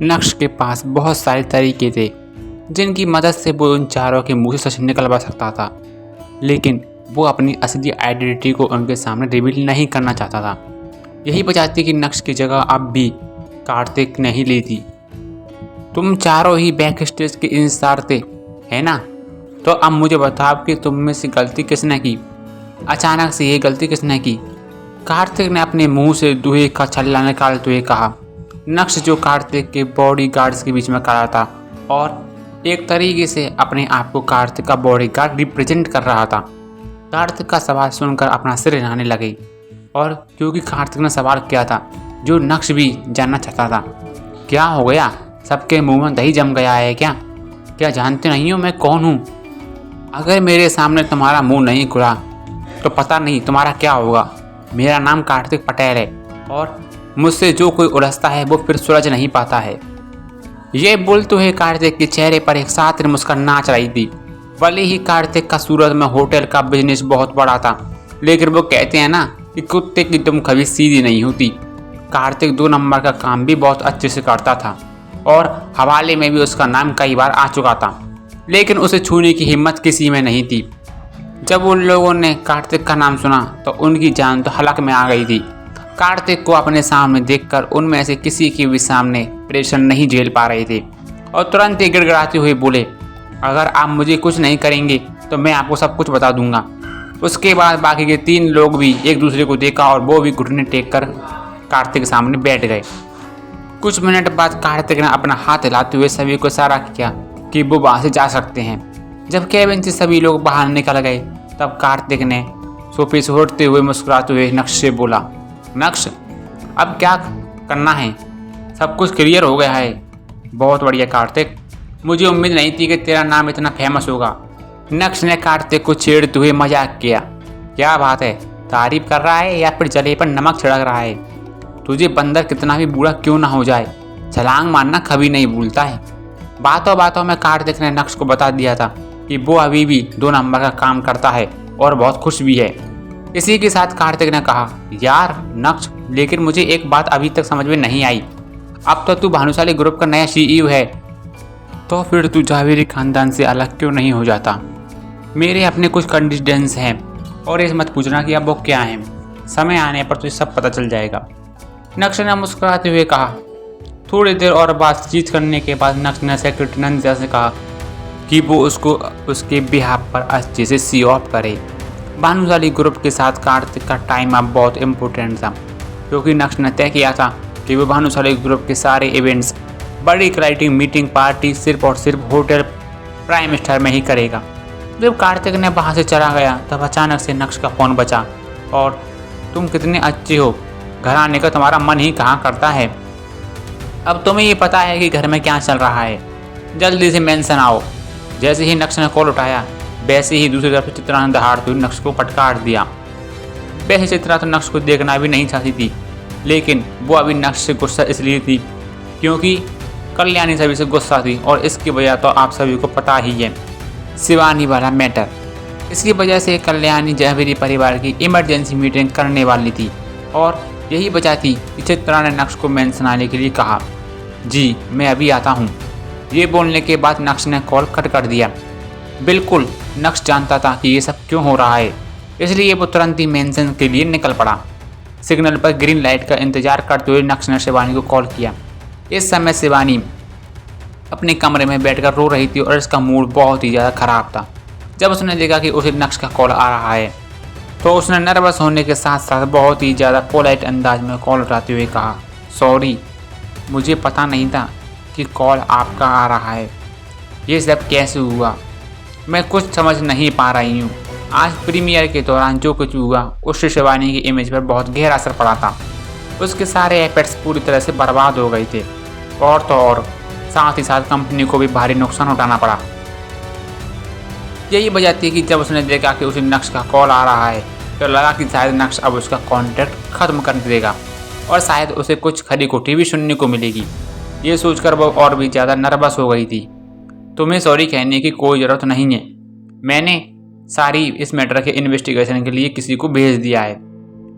नक्श के पास बहुत सारे तरीके थे जिनकी मदद से वो उन चारों के मुंह से सच निकलवा सकता था, लेकिन वो अपनी असली आइडेंटिटी को उनके सामने रिवील नहीं करना चाहता था। यही वजह थी कि नक्श की जगह अब भी कार्तिक ने ही ली थी। तुम चारों ही बैक स्टेज के इंतजार थे, है ना? तो अब मुझे बताओ कि तुम में से गलती किसने की? अचानक से ये गलती किसने की? कार्तिक ने अपने मुंह से दूहे का छल्ला निकालते हुए कहा। नक्श जो कार्तिक के बॉडी गार्ड्स के बीच में खड़ा था और एक तरीके से अपने आप को कार्तिक का बॉडी गार्ड रिप्रेजेंट कर रहा था, कार्तिक का सवाल सुनकर अपना सिर हिलाने लगी। और क्योंकि कार्तिक ने सवाल किया था जो नक्श भी जानना चाहता था, क्या हो गया? सबके मुंह में दही जम गया है क्या? क्या जानते नहीं हो मैं कौन हूँ? अगर मेरे सामने तुम्हारा मुंह नहीं खुला तो पता नहीं तुम्हारा क्या होगा। मेरा नाम कार्तिक पटेल है और मुझसे जो कोई उलझता है वो फिर सुलझ नहीं पाता है। ये बोलते हुए कार्तिक के चेहरे पर एक साथ मुस्कान नाच रही थी। भले ही कार्तिक का सूरत में होटल का बिजनेस बहुत बड़ा था, लेकिन वो कहते हैं ना कि कुत्ते की दुम कभी सीधी नहीं होती। कार्तिक 2 नंबर का काम भी बहुत अच्छे से करता था और हवाले में भी उसका नाम कई बार आ चुका था, लेकिन उसे छूने की हिम्मत किसी में नहीं थी। जब उन लोगों ने कार्तिक का नाम सुना तो उनकी जान तो हलक में आ गई थी। कार्तिक को अपने सामने देखकर उनमें से किसी के भी सामने प्रेशर नहीं झेल पा रहे थे और तुरंत ही गिड़गिड़ाते हुए बोले, अगर आप मुझे कुछ नहीं करेंगे तो मैं आपको सब कुछ बता दूंगा। उसके बाद बाकी के 3 लोग भी एक दूसरे को देखा और वो भी घुटने टेक कर कार्तिक के सामने बैठ गए। कुछ मिनट बाद कार्तिक ने अपना हाथ हिलाते हुए सभी को इशारा किया कि वो वहाँ से जा सकते हैं। जब केबिन से सभी लोग बाहर निकल गए तब कार्तिक ने सोफे से उठते हुए मुस्कुराते हुए नक्श से बोला, नक्श अब क्या करना है? सब कुछ क्लियर हो गया है। बहुत बढ़िया कार्तिक, मुझे उम्मीद नहीं थी कि तेरा नाम इतना फेमस होगा। नक्श ने कार्तिक को छेड़ते हुए मजाक किया। क्या बात है, तारीफ कर रहा है या फिर जले पर नमक छिड़क रहा है? तुझे बंदर कितना भी बूढ़ा क्यों ना हो जाए, छलांग मारना कभी नहीं भूलता है। बातों बातों में कार्तिक ने नक्श को बता दिया था कि वो अभी भी 2 नंबर का काम करता है और बहुत खुश भी है। इसी के साथ कार्तिक ने कहा, यार नक्श, लेकिन मुझे एक बात अभी तक समझ में नहीं आई। अब तो तू भानुशाली ग्रुप का नया CEO है, तो फिर तू जावेरी खानदान से अलग क्यों नहीं हो जाता? मेरे अपने कुछ कंडीशंस हैं और ये मत पूछना कि अब वो क्या हैं। समय आने पर तुझे सब पता चल जाएगा। नक्श ने मुस्कुराते हुए कहा। थोड़ी देर और बातचीत करने के बाद नक्श ने सेक्रेटरी नंदिया से कहा कि वो उसको उसके बिहाफ पर अच्छे से सी ऑफ करे। भानुशाली ग्रुप के साथ कार्तिक का टाइम अब बहुत इम्पोर्टेंट था, क्योंकि नक्श ने तय किया था कि वो भानुशाली ग्रुप के सारे इवेंट्स, बड़ी क्लाइटिंग मीटिंग पार्टी सिर्फ और सिर्फ होटल प्राइम स्टार में ही करेगा। जब कार्तिक ने वहाँ से चला गया तब अचानक से नक्श का फ़ोन बचा और तुम कितने अच्छे हो, घर आने का तुम्हारा मन ही कहाँ करता है। अब तुम्हें ये पता है कि घर में क्या चल रहा है, जल्दी से मेंशन आओ। जैसे ही नक्श ने कॉल उठाया वैसे ही दूसरी तरफ चित्रा ने दहाड़ते हुए नक्श को फटकार दिया। वैसे चित्रा तो नक्श को देखना भी नहीं चाहती थी, लेकिन वो अभी नक्श से गुस्सा इसलिए थी क्योंकि कल्याणी सभी से गुस्सा थी और इसकी वजह तो आप सभी को पता ही है, शिवानी वाला मैटर। इसकी वजह से कल्याणी जावेरी परिवार की इमरजेंसी मीटिंग करने वाली थी और यही वजह थी कि चित्रा ने नक्श को मेंशन आने के लिए कहा। जी मैं अभी आता हूँ। ये बोलने के बाद नक्श ने कॉल कट कर दिया। बिल्कुल नक्श जानता था कि ये सब क्यों हो रहा है, इसलिए वो तुरंत ही मेंशन के लिए निकल पड़ा। सिग्नल पर ग्रीन लाइट का इंतजार करते हुए नक्श ने शिवानी को कॉल किया। इस समय शिवानी अपने कमरे में बैठकर रो रही थी और इसका मूड बहुत ही ज़्यादा ख़राब था। जब उसने देखा कि उसे नक्श का कॉल आ रहा है तो उसने नर्वस होने के साथ साथ बहुत ही ज़्यादा पोलाइट अंदाज में कॉल उठाते हुए कहा, सॉरी, मुझे पता नहीं था कि कॉल आपका आ रहा है। ये सब कैसे हुआ, मैं कुछ समझ नहीं पा रही हूँ। आज प्रीमियर के दौरान जो कुछ हुआ उससे शिवानी की इमेज पर बहुत गहरा असर पड़ा था। उसके सारे एफर्ट्स पूरी तरह से बर्बाद हो गए थे और तो और साथ ही साथ कंपनी को भी भारी नुकसान उठाना पड़ा। यही वजह थी कि जब उसने देखा कि उसे नक्श का कॉल आ रहा है तो लगा कि शायद नक्श अब उसका कॉन्ट्रैक्ट ख़त्म कर देगा और शायद उसे कुछ खरी खोटी भी सुनने को मिलेगी। ये सोचकर वो और भी ज़्यादा नर्वस हो गई थी। तुम्हें सॉरी कहने की कोई ज़रूरत नहीं है, मैंने सारी इस मैटर के इन्वेस्टिगेशन के लिए किसी को भेज दिया है।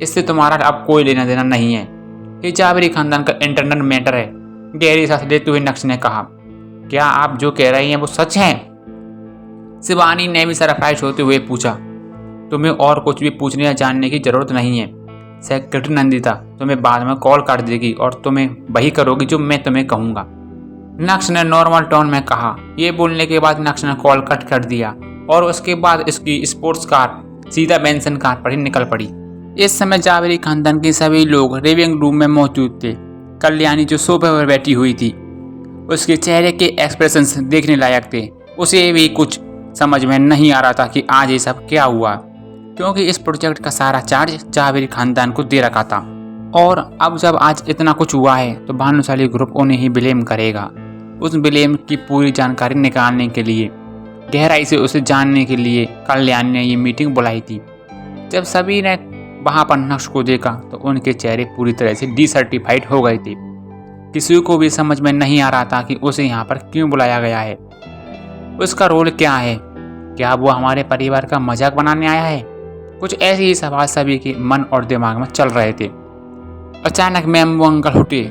इससे तुम्हारा अब कोई लेना देना नहीं है। ये जावेरी खानदान का इंटरनल मैटर है गहरी सांस लेते हुए नक्श ने कहा, क्या आप जो कह रही हैं वो सच है? शिवानी ने भी सरप्राइज होते हुए पूछा, तुम्हें और कुछ भी पूछने या जानने की जरूरत नहीं है। सेक्रेटरी नंदिता तुम्हें बाद में कॉल कर देगी और तुम्हें वही करोगी जो मैं तुम्हें कहूँगा। नक्श ने नॉर्मल टोन में कहा। ये बोलने के बाद नक्श ने कॉल कट कर दिया और उसके बाद इसकी स्पोर्ट्स कार सीधा बेंसन कार पर ही निकल पड़ी। इस समय जावेरी खानदान के सभी लोग लिविंग रूम में मौजूद थे। कल्याणी जो सोफे पर बैठी हुई थी, उसके चेहरे के एक्सप्रेशंस देखने लायक थे। उसे भी कुछ समझ में नहीं आ रहा था कि आज ये सब क्या हुआ, क्योंकि इस प्रोजेक्ट का सारा चार्ज जावेरी खानदान को दे रखा था। और अब जब आज इतना कुछ हुआ है तो भानुशाली ग्रुप उन्हें ही ब्लेम करेगा। उस ब्लेम की पूरी जानकारी निकालने के लिए, गहराई से उसे जानने के लिए कल्याणी ने ये मीटिंग बुलाई थी। जब सभी ने वहाँ पर नक्श को देखा तो उनके चेहरे पूरी तरह से डिसर्टिफाइड हो गए थे। किसी को भी समझ में नहीं आ रहा था कि उसे यहाँ पर क्यों बुलाया गया है, उसका रोल क्या है, क्या वो हमारे परिवार का मजाक बनाने आया है। कुछ ऐसे ही सवाल सभी के मन और दिमाग में चल रहे थे। अचानक मैम वो अंकल उठे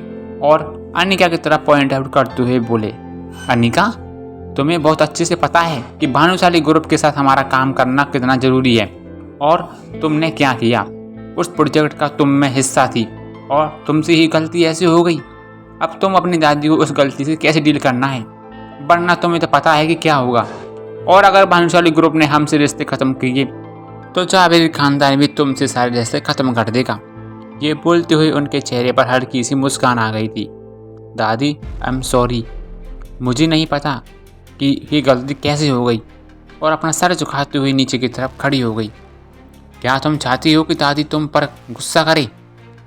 और अनिका की तरफ पॉइंट आउट करते हुए बोले, अनिका, तुम्हें बहुत अच्छे से पता है कि भानुशाली ग्रुप के साथ हमारा काम करना कितना जरूरी है, और तुमने क्या किया। उस प्रोजेक्ट का तुम में हिस्सा थी और तुमसे ही गलती ऐसी हो गई। अब तुम अपनी दादी को उस गलती से कैसे डील करना है, वरना तुम्हें तो पता है कि क्या होगा। और अगर भानुशाली ग्रुप ने हमसे रिश्ते खत्म किए तो जावेरी खानदान भी तुमसे सारे रिश्ते खत्म कर देगा। ये बोलते हुए उनके चेहरे पर हल्की सी मुस्कान आ गई थी। दादी, आई एम सॉरी, मुझे नहीं पता कि ये गलती कैसे हो गई। और अपना सर झुकाते हुए नीचे की तरफ खड़ी हो गई। क्या तुम चाहती हो कि दादी तुम पर गुस्सा करे?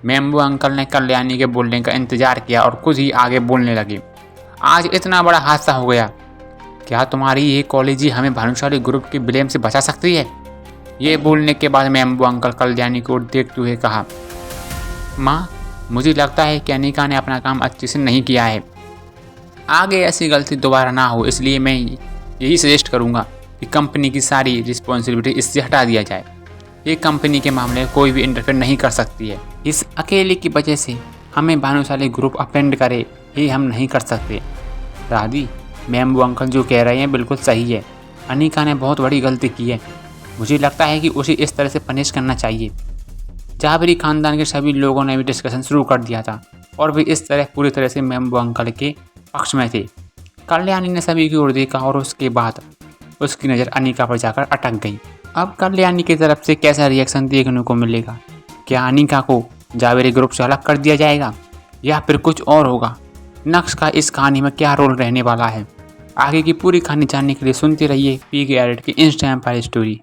मेम्बू अंकल ने कल्याणी के बोलने का इंतजार किया और खुद ही आगे बोलने लगे। आज इतना बड़ा हादसा हो गया, क्या तुम्हारी ये कॉलेज ही हमें भानुशाली ग्रुप के ब्लेम से बचा सकती है? ये बोलने के बाद मेम्बू अंकल कल्याणी को देखते हुए कहा, माँ, मुझे लगता है कि अनिका ने अपना काम अच्छे से नहीं किया है। आगे ऐसी गलती दोबारा ना हो, इसलिए मैं यही सजेस्ट करूँगा कि कंपनी की सारी रिस्पॉन्सिबिलिटी इससे हटा दिया जाए। ये कंपनी के मामले में कोई भी इंटरफेयर नहीं कर सकती है। इस अकेले की वजह से हमें भानुशाली ग्रुप अपेंड करे ये हम नहीं कर सकते। दादी, मेम्बू अंकल जो कह रहे हैं बिल्कुल सही है। अनिका ने बहुत बड़ी गलती की है। मुझे लगता है कि उसे इस तरह से पनिश करना चाहिए। जावेरी खानदान के सभी लोगों ने भी डिस्कशन शुरू कर दिया था और वे इस तरह पूरी तरह से मेम्बू अंकल के पक्ष में थे। कल्याणी ने सभी की ओर देखा और उसके बाद उसकी नज़र अनिका पर जाकर अटक गई। अब कल्याणी की तरफ से कैसा रिएक्शन देखने को मिलेगा? क्या अनिका को जावेरी ग्रुप से अलग कर दिया जाएगा या फिर कुछ और होगा? नक्श का इस कहानी में क्या रोल रहने वाला है? आगे की पूरी कहानी जानने के लिए सुनते रहिए PK एडिट की इंस्टा एम्पायर स्टोरी।